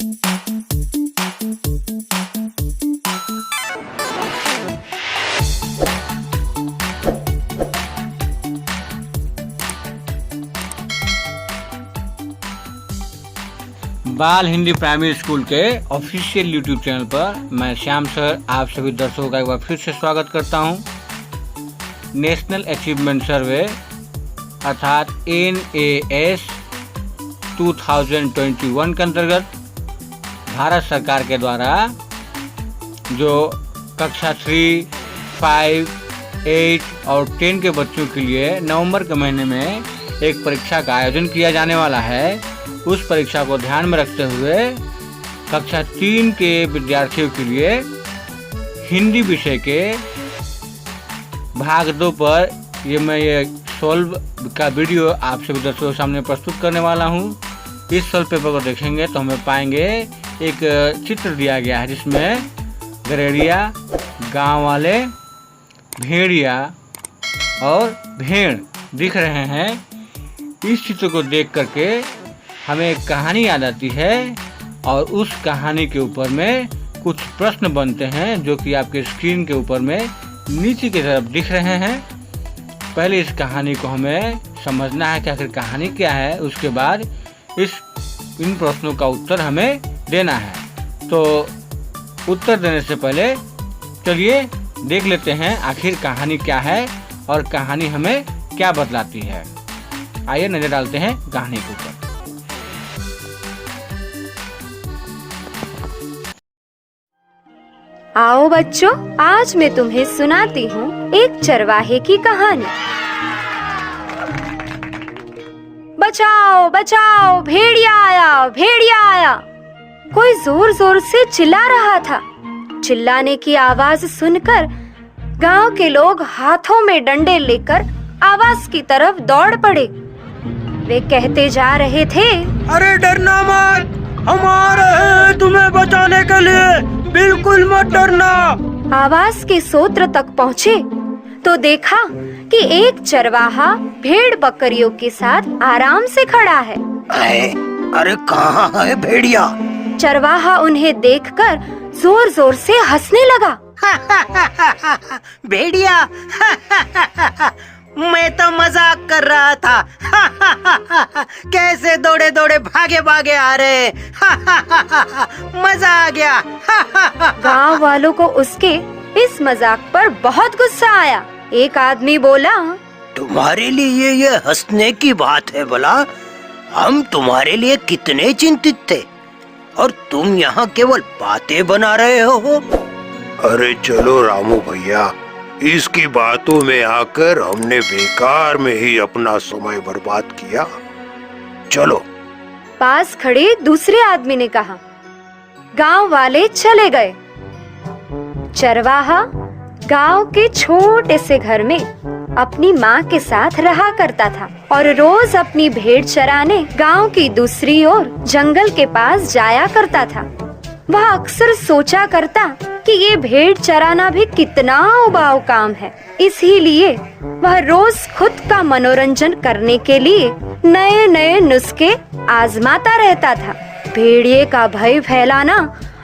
बाल Hindi primary school के official YouTube channel पर मैं श्याम सर आप सभी दर्शकों का एक बार फिर से स्वागत करता हूं। नेशनल अचीवमेंट सर्वे अर्थात NAS 2021 के अंतर्गत भारत सरकार के द्वारा जो कक्षा 3, 5, 8 और 10 के बच्चों के लिए नवंबर के महीने में एक परीक्षा का आयोजन किया जाने वाला है। उस परीक्षा को ध्यान में रखते हुए कक्षा 3 के विद्यार्थियों के लिए हिंदी विषय के भाग 2 पर मैं सॉल्व का वीडियो आप सभी दर्शकों के सामने प्रस्तुत करने वाला हूं। इस सॉल्व पेपर को देखेंगे तो हमें पाएंगे एक चित्र दिया गया है जिसमें गरेड़िया, गांव वाले, भेड़िया और भेड़ दिख रहे हैं। इस चित्र को देख करके हमें एक कहानी याद आती है और उस कहानी के ऊपर में कुछ प्रश्न बनते हैं जो कि आपके स्क्रीन के ऊपर में नीचे की तरफ दिख रहे हैं। पहले इस कहानी को हमें समझना है कि आखिर कहानी क्या है, उसके बाद इन प्रश्नों का उत्तर हमें देना है। तो उत्तर देने से पहले चलिए देख लेते हैं आखिर कहानी क्या है और कहानी हमें क्या बतलाती है। आइए नजर डालते हैं कहानी के ऊपर। आओ बच्चों, आज मैं तुम्हें सुनाती हूँ एक चरवाहे की कहानी। बचाओ बचाओ, भेड़िया आया, भेड़िया आया। कोई जोर जोर से चिल्ला रहा था। चिल्लाने की आवाज सुनकर गांव के लोग हाथों में डंडे लेकर आवाज की तरफ दौड़ पड़े। वे कहते जा रहे थे, अरे डरना मत, हम आ रहे हैं तुम्हें बचाने के लिए, बिल्कुल मत डरना। आवाज के स्रोत तक पहुँचे तो देखा कि एक चरवाहा भेड़ बकरियों के साथ आराम से खड़ा है। अरे कहाँ है भेड़िया? चरवाहा उन्हें देखकर जोर जोर से हंसने लगा। भेड़िया मैं तो मजाक कर रहा था। कैसे दौड़े दौड़े भागे भागे आ रहे। मजा आ गया। गांव वालों को उसके इस मजाक पर बहुत गुस्सा आया। एक आदमी बोला, तुम्हारे लिए ये हंसने की बात है भला? हम तुम्हारे लिए कितने चिंतित थे और तुम यहाँ केवल बातें बना रहे हो। अरे चलो रामू भैया, इसकी बातों में आकर हमने बेकार में ही अपना समय बर्बाद किया। चलो। पास खड़े दूसरे आदमी ने कहा। गांव वाले चले गए। चरवाहा गांव के छोटे से घर में अपनी माँ के साथ रहा करता था और रोज अपनी भेड़ चराने गांव की दूसरी ओर जंगल के पास जाया करता था। वह अक्सर सोचा करता कि ये भेड़ चराना भी कितना उबाऊ काम है। इसीलिए वह रोज खुद का मनोरंजन करने के लिए नए नए नुस्खे आजमाता रहता था। भेड़िए का भय फैलाना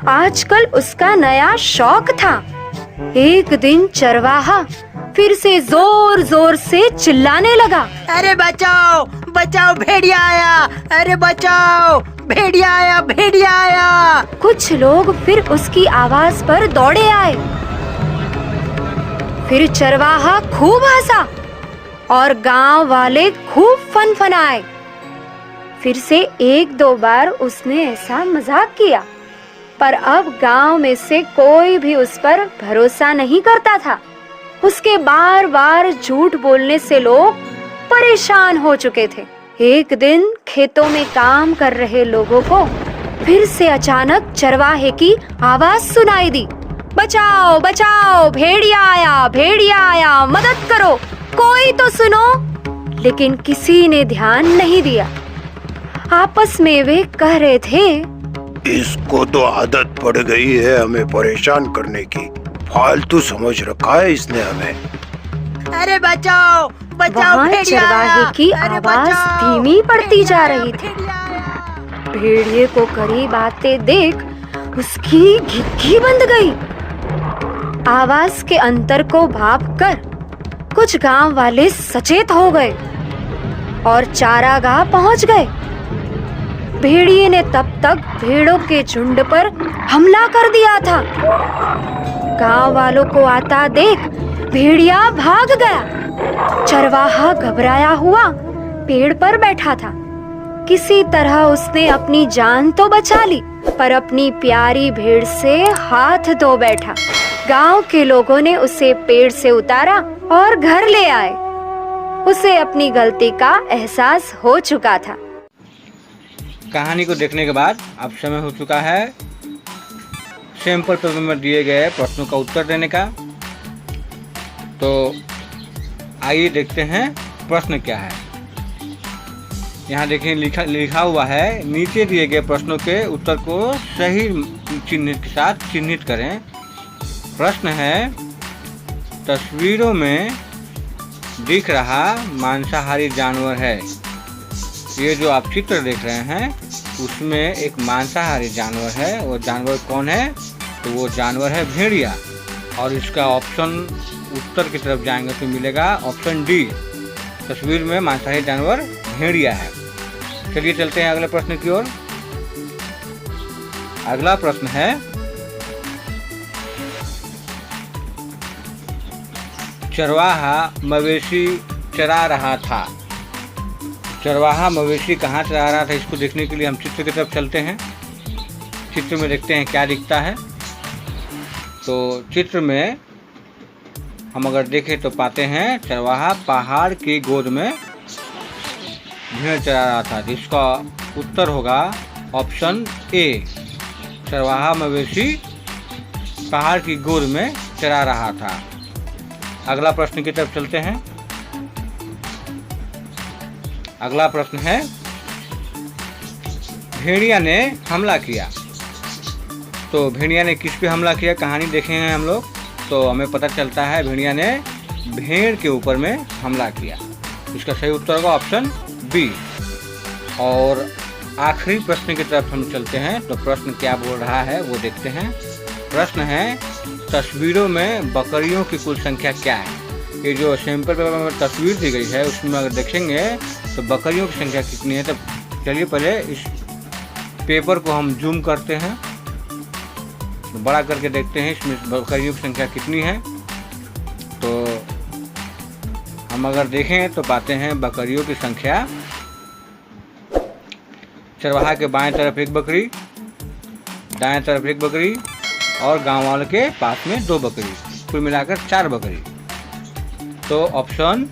आजकल उसका नया शौक था। एक दिन चरवाहा फिर से जोर जोर से चिल्लाने लगा, अरे बचाओ बचाओ, भेड़िया आया, अरे बचाओ, भेड़िया आया, भेड़िया आया। कुछ लोग फिर उसकी आवाज पर दौड़े आए। फिर चरवाहा खूब हंसा और गांव वाले खूब फनफनाए। फिर से 1-2 बार उसने ऐसा मजाक किया, पर अब गांव में से कोई भी उस पर भरोसा नहीं करता था। उसके बार बार झूठ बोलने से लोग परेशान हो चुके थे। एक दिन खेतों में काम कर रहे लोगों को फिर से अचानक चरवाहे की आवाज सुनाई दी, बचाओ बचाओ, भेड़िया आया, भेड़िया आया, मदद करो, कोई तो सुनो। लेकिन किसी ने ध्यान नहीं दिया। आपस में वे कह रहे थे, इसको तो आदत पड़ गई है हमें परेशान करने की, फालतू समझ रखा है इसने हमें। अरे बचाओ बचाओ, वहाँ भेड़िया चरवाहे आया, की अरे आवाज बचाओ, धीमी पड़ती जा भेड़िया रही आया, थी। भेड़िया आया। भेड़िए को करीब आते देख उसकी घिघी बंद गई। आवाज के अंतर को भांपकर कुछ गांव वाले सचेत हो गए और चारागाह पहुंच गए। भेड़िए ने तब तक भेड़ों के झुंड पर हमला कर दिया था। गांव वालों को आता देख भेड़िया भाग गया। चरवाहा घबराया हुआ पेड़ पर बैठा था। किसी तरह उसने अपनी जान तो बचा ली, पर अपनी प्यारी भेड़ से हाथ धो बैठा। गांव के लोगों ने उसे पेड़ से उतारा और घर ले आए। उसे अपनी गलती का एहसास हो चुका था। कहानी को देखने के बाद अब समय हो चुका है सैंपल पेपर में दिए गए प्रश्नों का उत्तर देने का। तो आइए देखते हैं प्रश्न क्या है। यहाँ देखिए लिखा हुआ है, नीचे दिए गए प्रश्नों के उत्तर को सही चिन्ह के साथ चिन्हित करें। प्रश्न है, तस्वीरों में दिख रहा मांसाहारी जानवर है। ये जो आप चित्र देख रहे हैं उसमें एक मांसाहारी जानवर है। वो जानवर कौन है? तो वो जानवर है भेड़िया। और इसका ऑप्शन उत्तर की तरफ जाएंगे तो मिलेगा ऑप्शन डी, तस्वीर में मांसाहारी जानवर भेड़िया है। चलिए चलते हैं अगले प्रश्न की ओर। अगला प्रश्न है, चरवाहा मवेशी चरा रहा था। चरवाहा मवेशी कहाँ चरा रहा था, इसको देखने के लिए हम चित्र की तरफ चलते हैं। चित्र में देखते हैं क्या दिखता है। तो चित्र में हम अगर देखें तो पाते हैं चरवाहा पहाड़ की गोद में भेड़ चरा रहा था, जिसका उत्तर होगा ऑप्शन ए, चरवाहा मवेशी पहाड़ की गोद में चरा रहा था। अगला प्रश्न की तरफ चलते हैं। अगला प्रश्न है, भेड़िया ने हमला किया। तो भेड़िया ने किस पे हमला किया, कहानी देखेंगे हम लोग तो हमें पता चलता है भेड़िया ने भेड़ के ऊपर में हमला किया। इसका सही उत्तर होगा ऑप्शन बी। और आखिरी प्रश्न की तरफ हम चलते हैं। तो प्रश्न क्या बोल रहा है वो देखते हैं। प्रश्न है, तस्वीरों में बकरियों की कुल संख्या क्या है। ये जो सैंपल पेपर में तस्वीर दी गई है उसमें अगर देखेंगे तो बकरियों की संख्या कितनी है। तो चलिए पहले इस पेपर को हम जूम करते हैं, तो बड़ा करके देखते हैं इसमें बकरियों की संख्या कितनी है। तो हम अगर देखें तो पाते हैं बकरियों की संख्या, चरवाहा के बाएं तरफ एक बकरी, दाएं तरफ एक बकरी और गांव वालों के पास में 2 बकरी, कुल मिलाकर 4 बकरी। तो ऑप्शन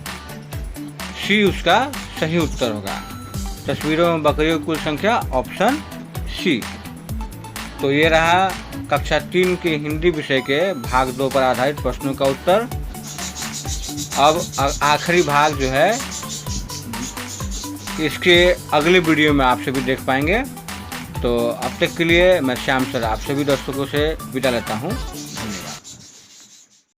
सी उसका सही उत्तर होगा। तस्वीरों में बकरियों की कुल संख्या ऑप्शन सी। तो ये रहा कक्षा 3 के हिंदी विषय के भाग 2 पर आधारित प्रश्नों का उत्तर। अब आखिरी भाग जो है इसके अगले वीडियो में आप सभी देख पाएंगे। तो अब तक के लिए मैं श्याम सर आप सभी दर्शकों से विदा लेता हूँ।